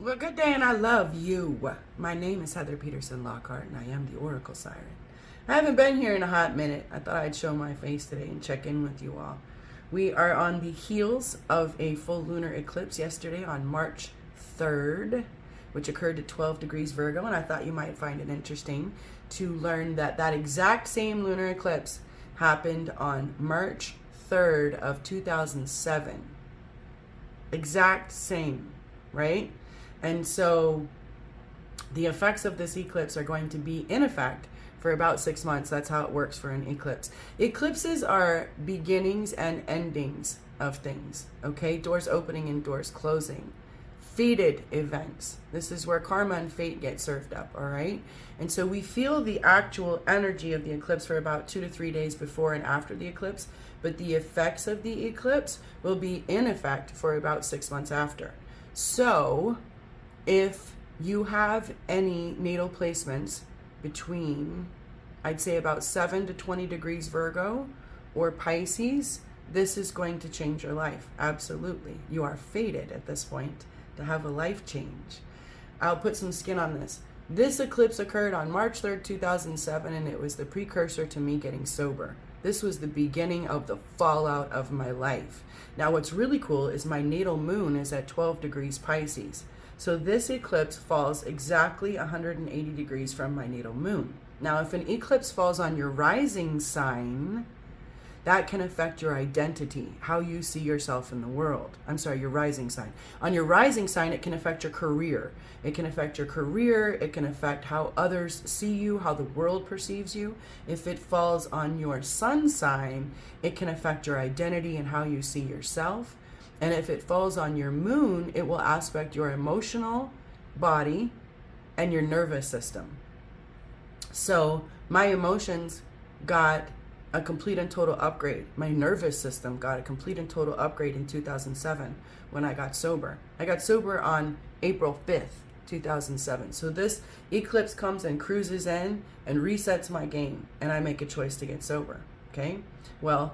Well, good day, and I love you. My name is Heather Peterson Lockhart, and I am the Oracle Siren. I haven't been here in a hot minute. I thought I'd show my face today and check in with you all. We are on the heels of a full lunar eclipse yesterday on March 3rd, which occurred at 12 degrees Virgo, and I thought you might find it interesting to learn that that exact same lunar eclipse happened on March 3rd of 2007. Exact same, right? And so the effects of this eclipse are going to be in effect for about 6 months. That's how it works for an eclipse. Eclipses are beginnings and endings of things, okay? Doors opening and doors closing. Fated events. This is where karma and fate get served up, all right? And so we feel the actual energy of the eclipse for about 2 to 3 days before and after the eclipse, but the effects of the eclipse will be in effect for about 6 months after. So if you have any natal placements between, I'd say about 7 to 20 degrees Virgo or Pisces, this is going to change your life. Absolutely. You are fated at this point to have a life change. I'll put some skin on this. This eclipse occurred on March 3rd, 2007, and it was the precursor to me getting sober. This was the beginning of the fallout of my life. Now, what's really cool is my natal moon is at 12 degrees Pisces. So this eclipse falls exactly 180 degrees from my natal moon. Now, if an eclipse falls on your rising sign, that can affect your identity, how you see yourself in the world. I'm sorry, your rising sign. On your rising sign, it can affect your career. It can affect your career. It can affect how others see you, how the world perceives you. If it falls on your sun sign, it can affect your identity and how you see yourself. And if it falls on your moon, it will aspect your emotional body and your nervous system. So my emotions got a complete and total upgrade. My nervous system got a complete and total upgrade in 2007 when I got sober. I got sober on April 5th, 2007. So this eclipse comes and cruises in and resets my game, and I make a choice to get sober, okay? Well,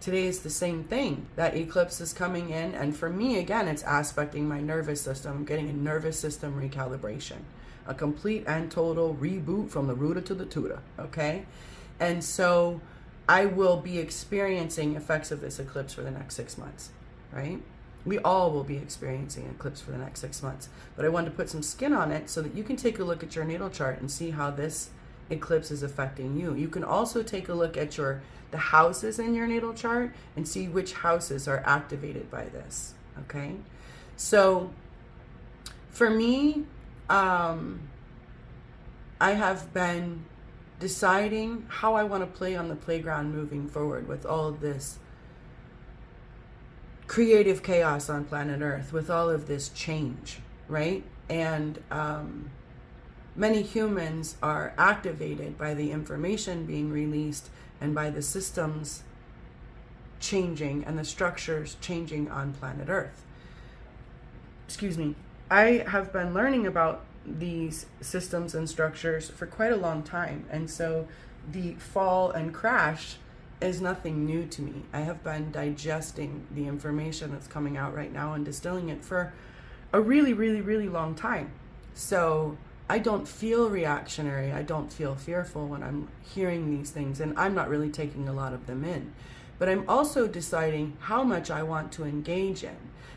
today is the same thing. That eclipse is coming in, and for me, again, it's aspecting my nervous system. I'm getting a nervous system recalibration, a complete and total reboot from the rooter to the tutor, okay? And so I will be experiencing effects of this eclipse for the next 6 months, right? We all will be experiencing an eclipse for the next 6 months. But I wanted to put some skin on it so that you can take a look at your natal chart and see how this eclipse is affecting you. You can also take a look at the houses in your natal chart and see which houses are activated by this, okay? So for me, I have been deciding how I want to play on the playground moving forward with all of this creative chaos on planet Earth, with all of this change, right? And many humans are activated by the information being released and by the systems changing and the structures changing on planet Earth. Excuse me. I have been learning about these systems and structures for quite a long time, and so the fall and crash is nothing new to me. I have been digesting the information that's coming out right now and distilling it for a really, really, really long time. So I don't feel reactionary. I don't feel fearful when I'm hearing these things, and I'm not really taking a lot of them in. But I'm also deciding how much I want to engage in.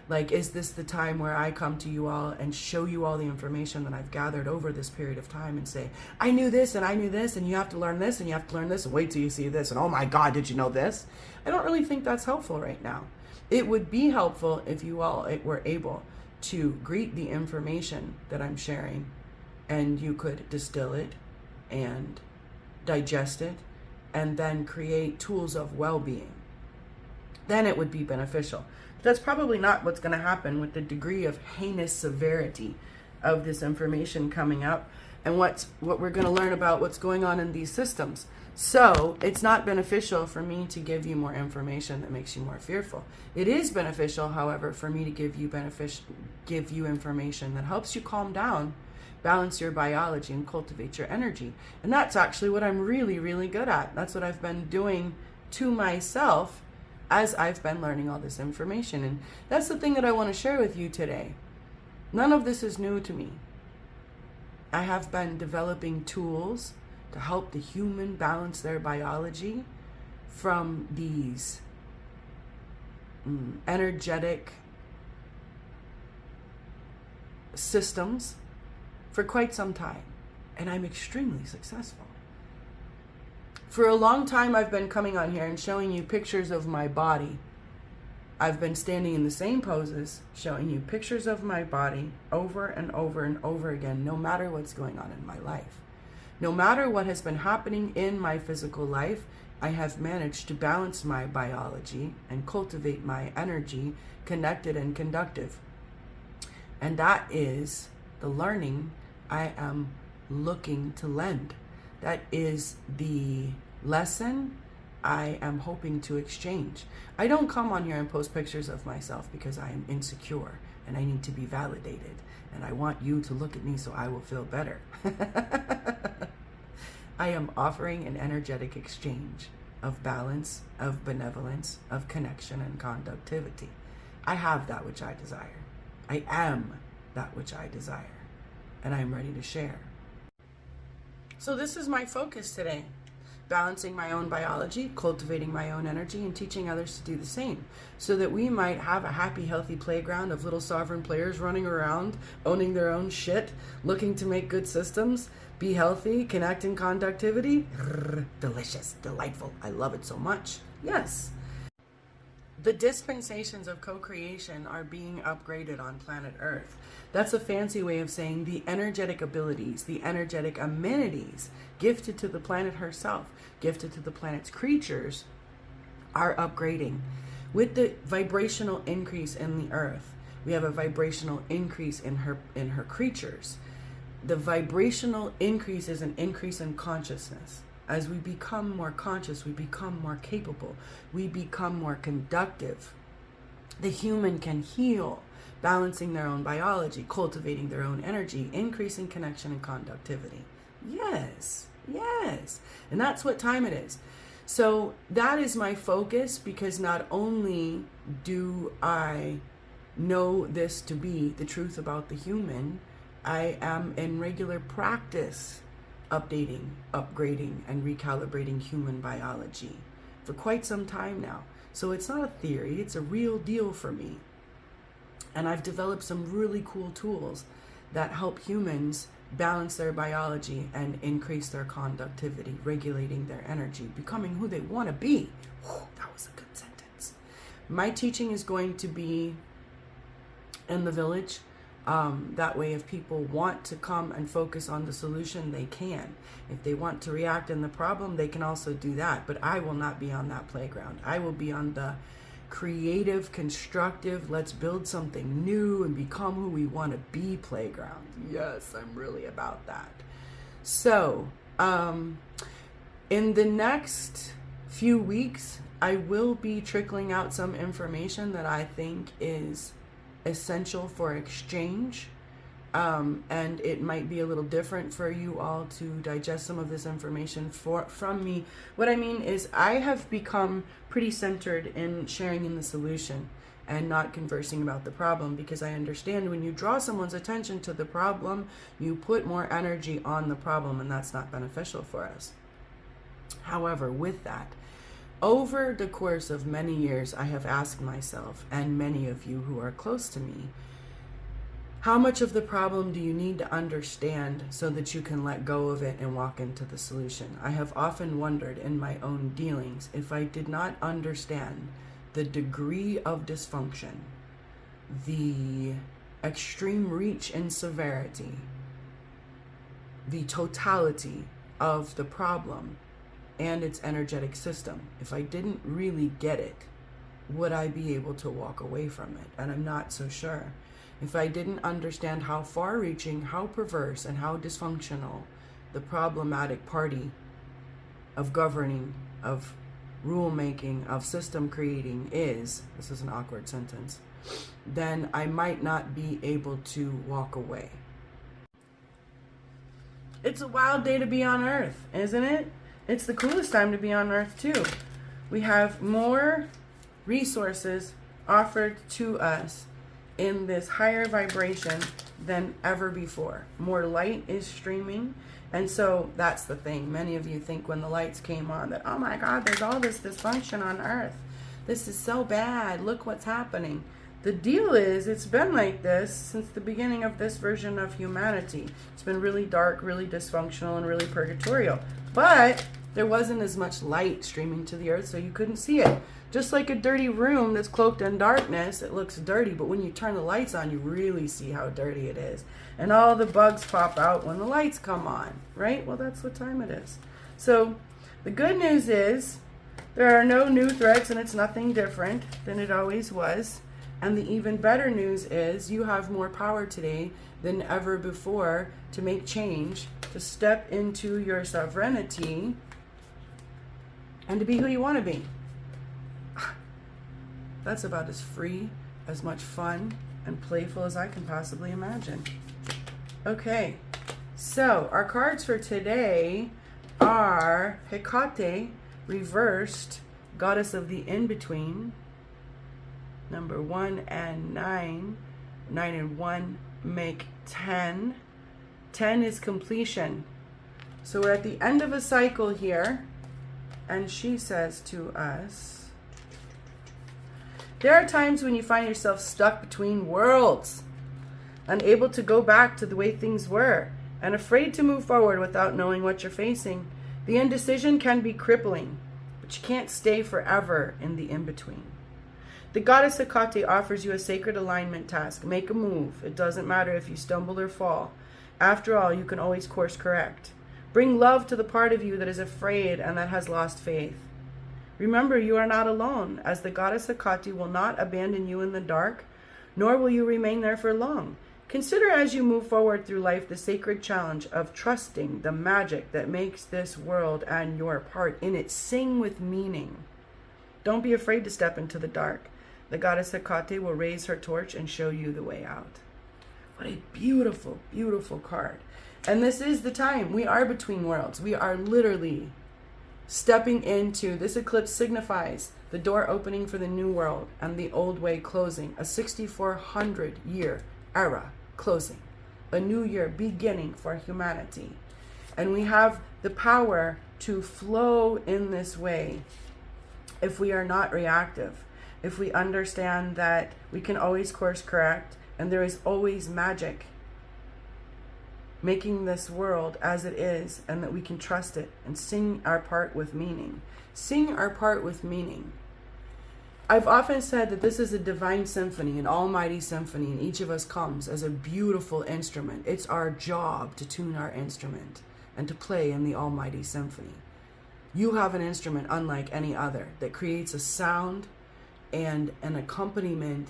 Like, is this the time where I come to you all and show you all the information that I've gathered over this period of time and say, I knew this and I knew this, and you have to learn this and you have to learn this, and wait till you see this, and oh my God, did you know this? I don't really think that's helpful right now. It would be helpful if you all were able to greet the information that I'm sharing, and you could distill it and digest it and then create tools of well-being. Then it would be beneficial. But that's probably not what's going to happen with the degree of heinous severity of this information coming up and what we're going to learn about what's going on in these systems. So it's not beneficial for me to give you more information that makes you more fearful. It is beneficial, however, for me to give you information that helps you calm down, balance your biology, and cultivate your energy. And that's actually what I'm really, really good at. That's what I've been doing to myself as I've been learning all this information. And that's the thing that I want to share with you today. None of this is new to me. I have been developing tools to help the human balance their biology from these energetic systems for quite some time, and I'm extremely successful. For a long time, I've been coming on here and showing you pictures of my body. I've been standing in the same poses, showing you pictures of my body over and over and over again, no matter what's going on in my life. No matter what has been happening in my physical life, I have managed to balance my biology and cultivate my energy, connected and conductive. And that is the learning I am looking to lend. That is the lesson I am hoping to exchange. I don't come on here and post pictures of myself because I am insecure and I need to be validated. And I want you to look at me so I will feel better. I am offering an energetic exchange of balance, of benevolence, of connection and conductivity. I have that which I desire. I am that which I desire. And I am ready to share. So this is my focus today. Balancing my own biology, cultivating my own energy, and teaching others to do the same, so that we might have a happy, healthy playground of little sovereign players running around, owning their own shit, looking to make good systems, be healthy, connect in conductivity. Delicious, delightful. I love it so much. Yes. The dispensations of co-creation are being upgraded on planet Earth. That's a fancy way of saying the energetic abilities, the energetic amenities gifted to the planet herself, gifted to the planet's creatures, are upgrading. With the vibrational increase in the Earth, we have a vibrational increase in her creatures. The vibrational increase is an increase in consciousness. As we become more conscious, we become more capable, we become more conductive. The human can heal, balancing their own biology, cultivating their own energy, increasing connection and conductivity. Yes, yes. And that's what time it is. So that is my focus, because not only do I know this to be the truth about the human, I am in regular practice updating, upgrading, and recalibrating human biology for quite some time now. So it's not a theory, it's a real deal for me. And I've developed some really cool tools that help humans balance their biology and increase their conductivity, regulating their energy, becoming who they want to be. Whew, that was a good sentence. My teaching is going to be in the village. That way, if people want to come and focus on the solution, they can. If they want to react in the problem, they can also do that. But I will not be on that playground. I will be on the creative, constructive, let's build something new and become who we want to be playground. Yes, I'm really about that. So, in the next few weeks, I will be trickling out some information that I think is essential for exchange, and it might be a little different for you all to digest some of this information from me. What I mean is, I have become pretty centered in sharing in the solution and not conversing about the problem, because I understand when you draw someone's attention to the problem, you put more energy on the problem, and that's not beneficial for us. However, with that, over the course of many years, I have asked myself, and many of you who are close to me, how much of the problem do you need to understand so that you can let go of it and walk into the solution? I have often wondered in my own dealings, if I did not understand the degree of dysfunction, the extreme reach in severity, the totality of the problem and its energetic system, if I didn't really get it, would I be able to walk away from it? And I'm not so sure. If I didn't understand how far-reaching, how perverse, and how dysfunctional the problematic party of governing, of rule-making, of system creating is, this is an awkward sentence, then I might not be able to walk away. It's a wild day to be on Earth, isn't it? It's the coolest time to be on Earth too. We have more resources offered to us in this higher vibration than ever before. More light is streaming. And so that's the thing. Many of you think when the lights came on that, oh my God, there's all this dysfunction on Earth. This is so bad. Look what's happening. The deal is, it's been like this since the beginning of this version of humanity. It's been really dark, really dysfunctional, and really purgatorial. But there wasn't as much light streaming to the earth, so you couldn't see it. Just like a dirty room that's cloaked in darkness, it looks dirty, but when you turn the lights on, you really see how dirty it is. And all the bugs pop out when the lights come on, right? Well, that's what time it is. So the good news is there are no new threats, and it's nothing different than it always was. And the even better news is you have more power today than ever before to make change, to step into your sovereignty, and to be who you want to be. That's about as free, as much fun, and playful as I can possibly imagine. Okay, so our cards for today are Hecate, reversed, goddess of the in-between, number 1 and 9. 9 and 1 make 10. 10 is completion. So we're at the end of a cycle here, and she says to us, there are times when you find yourself stuck between worlds, unable to go back to the way things were, and afraid to move forward without knowing what you're facing. The indecision can be crippling, but you can't stay forever in the in-between. The goddess Hecate offers you a sacred alignment task. Make a move. It doesn't matter if you stumble or fall. After all, you can always course correct. Bring love to the part of you that is afraid and that has lost faith. Remember, you are not alone, as the goddess Hecate will not abandon you in the dark, nor will you remain there for long. Consider as you move forward through life the sacred challenge of trusting the magic that makes this world and your part in it sing with meaning. Don't be afraid to step into the dark. The goddess Hecate will raise her torch and show you the way out. What a beautiful, beautiful card. And this is the time. We are between worlds. We are literally stepping into, this eclipse signifies the door opening for the new world and the old way closing. A 6,400-year era closing. A new year beginning for humanity. And we have the power to flow in this way if we are not reactive. If we understand that we can always course correct and there is always magic making this world as it is, and that we can trust it and sing our part with meaning. Sing our part with meaning. I've often said that this is a divine symphony, an almighty symphony, and each of us comes as a beautiful instrument. It's our job to tune our instrument and to play in the almighty symphony. You have an instrument unlike any other that creates a sound and an accompaniment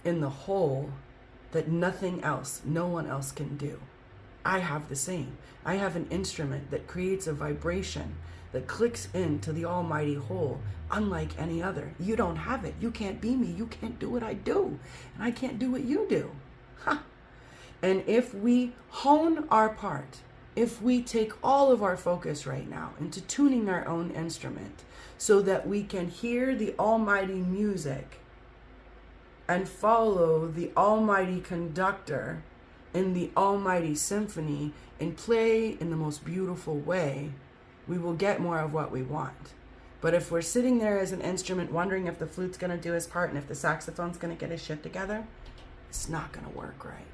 in the whole that nothing else, no one else can do. I have the same. I have an instrument that creates a vibration that clicks into the almighty whole, unlike any other. You don't have it. You can't be me. You can't do what I do. And I can't do what you do. Ha! And if we hone our part, if we take all of our focus right now into tuning our own instrument so that we can hear the almighty music and follow the almighty conductor in the almighty symphony and play in the most beautiful way, we will get more of what we want. But if we're sitting there as an instrument wondering if the flute's going to do his part and if the saxophone's going to get his shit together, it's not going to work right.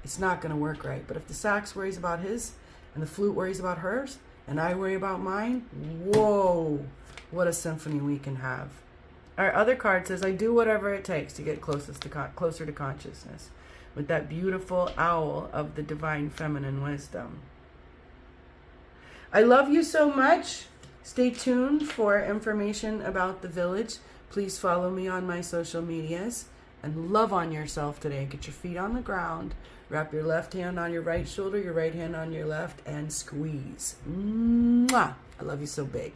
It's not going to work right. But if the sax worries about his and the flute worries about hers and I worry about mine, whoa, what a symphony we can have. Our other card says, I do whatever it takes to get closer to consciousness, with that beautiful owl of the divine feminine wisdom. I love you so much. Stay tuned for information about the village. Please follow me on my social medias and love on yourself today. Get your feet on the ground. Wrap your left hand on your right shoulder, your right hand on your left, and squeeze. Mwah! I love you so big.